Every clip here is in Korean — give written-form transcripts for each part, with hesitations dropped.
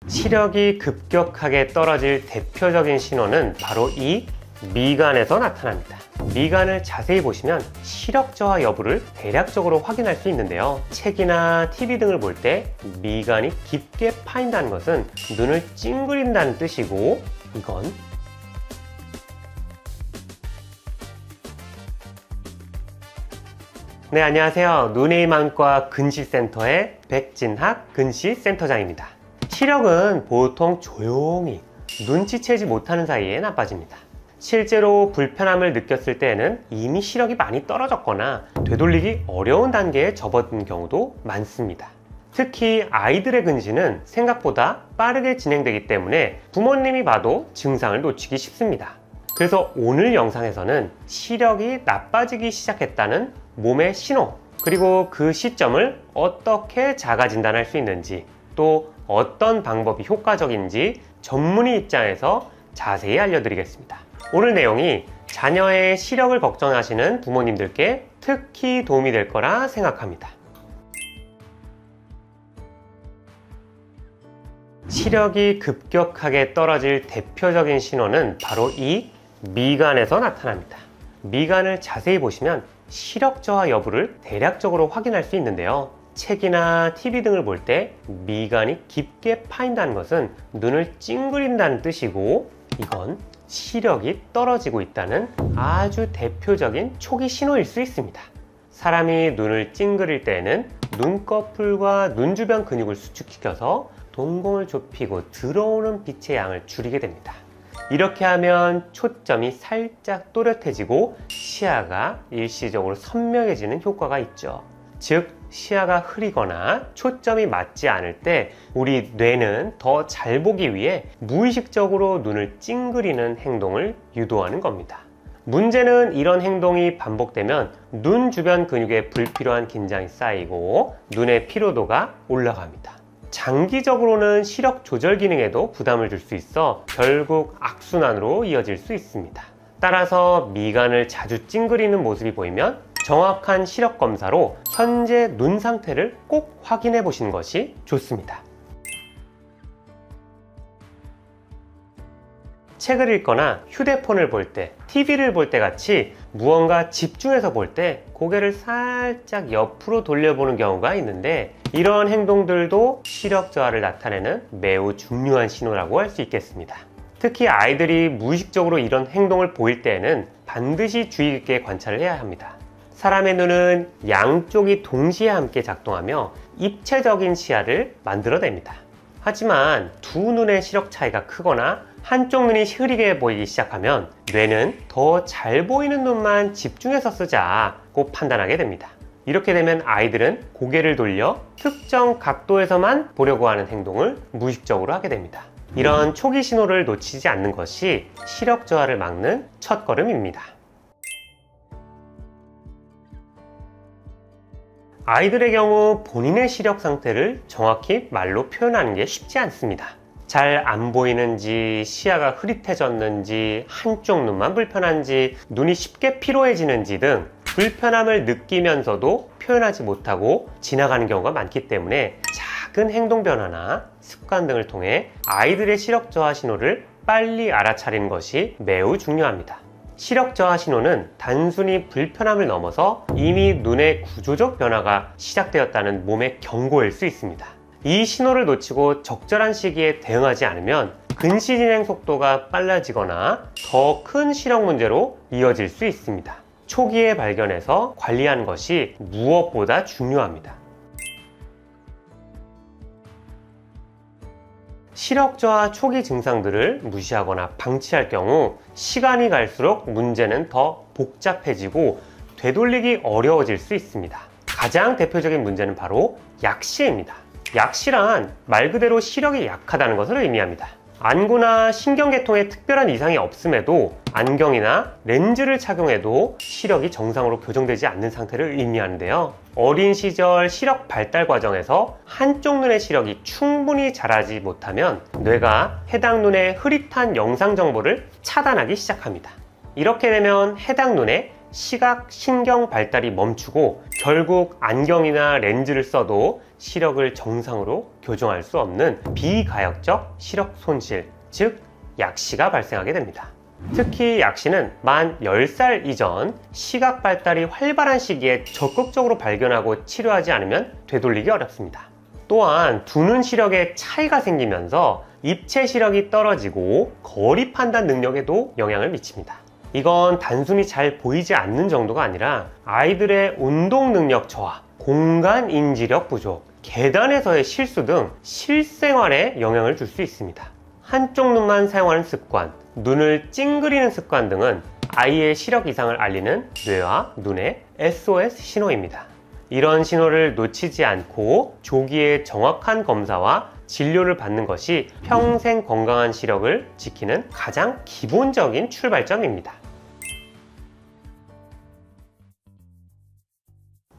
시력이 급격하게 떨어질 대표적인 신호는 바로 이 미간에서 나타납니다. 미간을 자세히 보시면 시력 저하 여부를 대략적으로 확인할 수 있는데요. 책이나 TV 등을 볼 때 미간이 깊게 파인다는 것은 눈을 찡그린다는 뜻이고, 이건 네, 안녕하세요. 눈의 힘 안과 근시센터의 백진학 근시센터장입니다. 시력은 보통 조용히 눈치채지 못하는 사이에 나빠집니다. 실제로 불편함을 느꼈을 때에는 이미 시력이 많이 떨어졌거나 되돌리기 어려운 단계에 접어든 경우도 많습니다. 특히 아이들의 근시는 생각보다 빠르게 진행되기 때문에 부모님이 봐도 증상을 놓치기 쉽습니다. 그래서 오늘 영상에서는 시력이 나빠지기 시작했다는 몸의 신호, 그리고 그 시점을 어떻게 자가 진단할 수 있는지, 또 어떤 방법이 효과적인지 전문의 입장에서 자세히 알려드리겠습니다. 오늘 내용이 자녀의 시력을 걱정하시는 부모님들께 특히 도움이 될 거라 생각합니다. 시력이 급격하게 떨어질 대표적인 신호는 바로 이 미간에서 나타납니다. 미간을 자세히 보시면 시력 저하 여부를 대략적으로 확인할 수 있는데요. 책이나 TV 등을 볼 때 미간이 깊게 파인다는 것은 눈을 찡그린다는 뜻이고, 이건 시력이 떨어지고 있다는 아주 대표적인 초기 신호일 수 있습니다. 사람이 눈을 찡그릴 때에는 눈꺼풀과 눈 주변 근육을 수축시켜서 동공을 좁히고 들어오는 빛의 양을 줄이게 됩니다. 이렇게 하면 초점이 살짝 또렷해지고 시야가 일시적으로 선명해지는 효과가 있죠. 즉, 시야가 흐리거나 초점이 맞지 않을 때 우리 뇌는 더 잘 보기 위해 무의식적으로 눈을 찡그리는 행동을 유도하는 겁니다. 문제는 이런 행동이 반복되면 눈 주변 근육에 불필요한 긴장이 쌓이고 눈의 피로도가 올라갑니다. 장기적으로는 시력 조절 기능에도 부담을 줄 수 있어 결국 악순환으로 이어질 수 있습니다. 따라서 미간을 자주 찡그리는 모습이 보이면 정확한 시력 검사로 현재 눈 상태를 꼭 확인해 보시는 것이 좋습니다. 책을 읽거나 휴대폰을 볼 때, TV를 볼 때 같이 무언가 집중해서 볼 때 고개를 살짝 옆으로 돌려보는 경우가 있는데, 이런 행동들도 시력 저하를 나타내는 매우 중요한 신호라고 할 수 있겠습니다. 특히 아이들이 무의식적으로 이런 행동을 보일 때에는 반드시 주의 깊게 관찰을 해야 합니다. 사람의 눈은 양쪽이 동시에 함께 작동하며 입체적인 시야를 만들어냅니다. 하지만 두 눈의 시력 차이가 크거나 한쪽 눈이 흐리게 보이기 시작하면 뇌는 더 잘 보이는 눈만 집중해서 쓰자고 판단하게 됩니다. 이렇게 되면 아이들은 고개를 돌려 특정 각도에서만 보려고 하는 행동을 무의식적으로 하게 됩니다. 이런 초기 신호를 놓치지 않는 것이 시력 저하를 막는 첫걸음입니다. 아이들의 경우 본인의 시력 상태를 정확히 말로 표현하는 게 쉽지 않습니다. 잘 안 보이는지, 시야가 흐릿해졌는지, 한쪽 눈만 불편한지, 눈이 쉽게 피로해지는지 등 불편함을 느끼면서도 표현하지 못하고 지나가는 경우가 많기 때문에 작은 행동 변화나 습관 등을 통해 아이들의 시력 저하 신호를 빨리 알아차리는 것이 매우 중요합니다. 시력 저하 신호는 단순히 불편함을 넘어서 이미 눈의 구조적 변화가 시작되었다는 몸의 경고일 수 있습니다. 이 신호를 놓치고 적절한 시기에 대응하지 않으면 근시 진행 속도가 빨라지거나 더 큰 시력 문제로 이어질 수 있습니다. 초기에 발견해서 관리하는 것이 무엇보다 중요합니다. 시력 저하 초기 증상들을 무시하거나 방치할 경우 시간이 갈수록 문제는 더 복잡해지고 되돌리기 어려워질 수 있습니다. 가장 대표적인 문제는 바로 약시입니다. 약시란 말 그대로 시력이 약하다는 것을 의미합니다. 안구나 신경계통에 특별한 이상이 없음에도 안경이나 렌즈를 착용해도 시력이 정상으로 교정되지 않는 상태를 의미하는데요. 어린 시절 시력 발달 과정에서 한쪽 눈의 시력이 충분히 자라지 못하면 뇌가 해당 눈의 흐릿한 영상 정보를 차단하기 시작합니다. 이렇게 되면 해당 눈에 시각 신경 발달이 멈추고 결국 안경이나 렌즈를 써도 시력을 정상으로 교정할 수 없는 비가역적 시력 손실, 즉 약시가 발생하게 됩니다. 특히 약시는 만 10살 이전 시각 발달이 활발한 시기에 적극적으로 발견하고 치료하지 않으면 되돌리기 어렵습니다. 또한 두 눈 시력에 차이가 생기면서 입체 시력이 떨어지고 거리 판단 능력에도 영향을 미칩니다. 이건 단순히 잘 보이지 않는 정도가 아니라 아이들의 운동 능력 저하, 공간 인지력 부족, 계단에서의 실수 등 실생활에 영향을 줄 수 있습니다. 한쪽 눈만 사용하는 습관, 눈을 찡그리는 습관 등은 아이의 시력 이상을 알리는 뇌와 눈의 SOS 신호입니다. 이런 신호를 놓치지 않고 조기에 정확한 검사와 진료를 받는 것이 평생 건강한 시력을 지키는 가장 기본적인 출발점입니다.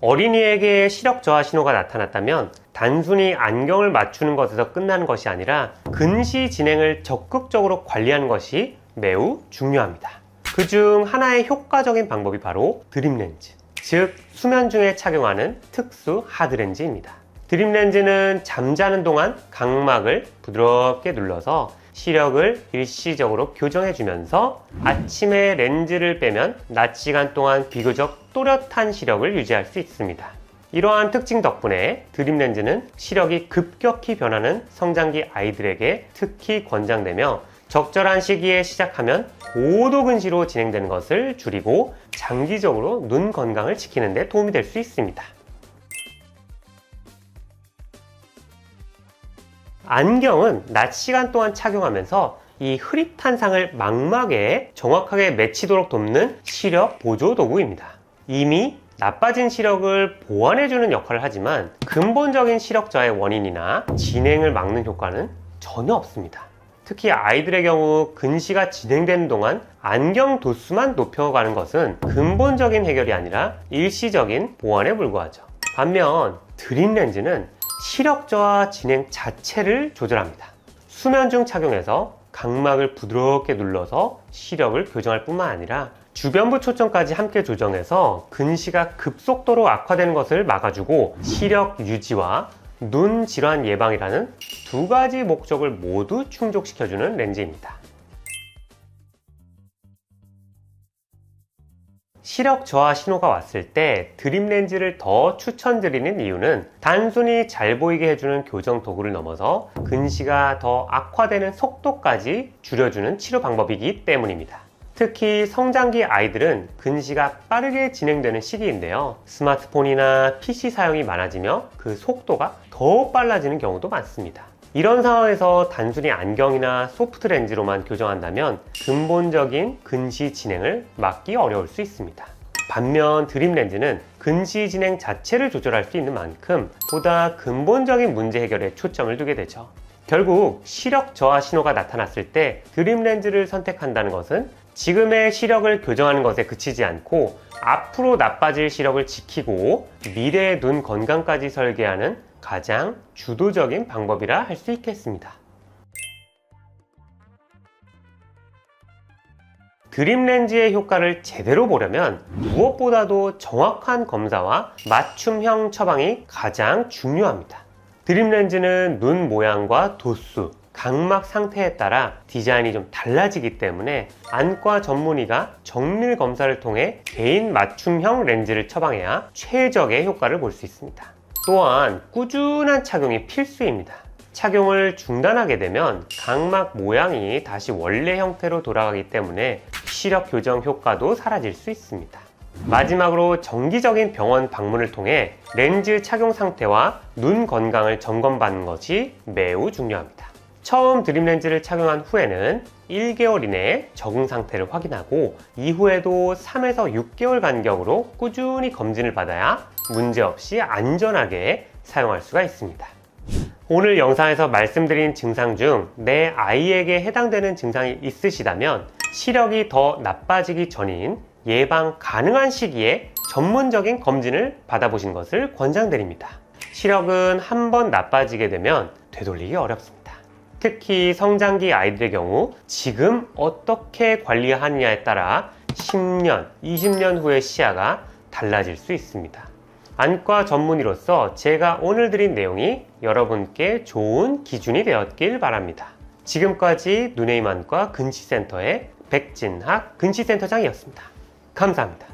어린이에게 시력 저하 신호가 나타났다면 단순히 안경을 맞추는 것에서 끝나는 것이 아니라 근시 진행을 적극적으로 관리하는 것이 매우 중요합니다. 그중 하나의 효과적인 방법이 바로 드림렌즈, 즉 수면 중에 착용하는 특수 하드렌즈입니다. 드림렌즈는 잠자는 동안 각막을 부드럽게 눌러서 시력을 일시적으로 교정해주면서 아침에 렌즈를 빼면 낮 시간 동안 비교적 또렷한 시력을 유지할 수 있습니다. 이러한 특징 덕분에 드림렌즈는 시력이 급격히 변하는 성장기 아이들에게 특히 권장되며 적절한 시기에 시작하면 고도 근시로 진행되는 것을 줄이고 장기적으로 눈 건강을 지키는 데 도움이 될 수 있습니다. 안경은 낮 시간 동안 착용하면서 이 흐릿한 상을 망막에 정확하게 맺히도록 돕는 시력 보조 도구입니다. 이미 나빠진 시력을 보완해주는 역할을 하지만 근본적인 시력 저하의 원인이나 진행을 막는 효과는 전혀 없습니다. 특히 아이들의 경우 근시가 진행되는 동안 안경 도수만 높여가는 것은 근본적인 해결이 아니라 일시적인 보완에 불과하죠. 반면 드림렌즈는 시력 저하 진행 자체를 조절합니다. 수면 중 착용해서 각막을 부드럽게 눌러서 시력을 교정할 뿐만 아니라 주변부 초점까지 함께 조정해서 근시가 급속도로 악화되는 것을 막아주고 시력 유지와 눈 질환 예방이라는 두 가지 목적을 모두 충족시켜주는 렌즈입니다. 시력 저하 신호가 왔을 때 드림렌즈를 더 추천드리는 이유는 단순히 잘 보이게 해주는 교정 도구를 넘어서 근시가 더 악화되는 속도까지 줄여주는 치료 방법이기 때문입니다. 특히 성장기 아이들은 근시가 빠르게 진행되는 시기인데요. 스마트폰이나 PC 사용이 많아지며 그 속도가 더 빨라지는 경우도 많습니다. 이런 상황에서 단순히 안경이나 소프트 렌즈로만 교정한다면 근본적인 근시 진행을 막기 어려울 수 있습니다. 반면 드림렌즈는 근시 진행 자체를 조절할 수 있는 만큼 보다 근본적인 문제 해결에 초점을 두게 되죠. 결국 시력 저하 신호가 나타났을 때 드림렌즈를 선택한다는 것은 지금의 시력을 교정하는 것에 그치지 않고 앞으로 나빠질 시력을 지키고 미래의 눈 건강까지 설계하는 가장 주도적인 방법이라 할 수 있겠습니다. 드림렌즈의 효과를 제대로 보려면 무엇보다도 정확한 검사와 맞춤형 처방이 가장 중요합니다. 드림렌즈는 눈 모양과 도수, 각막 상태에 따라 디자인이 좀 달라지기 때문에 안과 전문의가 정밀 검사를 통해 개인 맞춤형 렌즈를 처방해야 최적의 효과를 볼 수 있습니다. 또한 꾸준한 착용이 필수입니다. 착용을 중단하게 되면 각막 모양이 다시 원래 형태로 돌아가기 때문에 시력 교정 효과도 사라질 수 있습니다. 마지막으로 정기적인 병원 방문을 통해 렌즈 착용 상태와 눈 건강을 점검받는 것이 매우 중요합니다. 처음 드림렌즈를 착용한 후에는 1개월 이내에 적응 상태를 확인하고 이후에도 3에서 6개월 간격으로 꾸준히 검진을 받아야 문제없이 안전하게 사용할 수가 있습니다. 오늘 영상에서 말씀드린 증상 중 내 아이에게 해당되는 증상이 있으시다면 시력이 더 나빠지기 전인 예방 가능한 시기에 전문적인 검진을 받아보신 것을 권장드립니다. 시력은 한번 나빠지게 되면 되돌리기 어렵습니다. 특히 성장기 아이들의 경우 지금 어떻게 관리하느냐에 따라 10년, 20년 후의 시야가 달라질 수 있습니다. 안과 전문의로서 제가 오늘 드린 내용이 여러분께 좋은 기준이 되었길 바랍니다. 지금까지 눈의 힘 안과 근시센터의 백진학 근시센터장이었습니다. 감사합니다.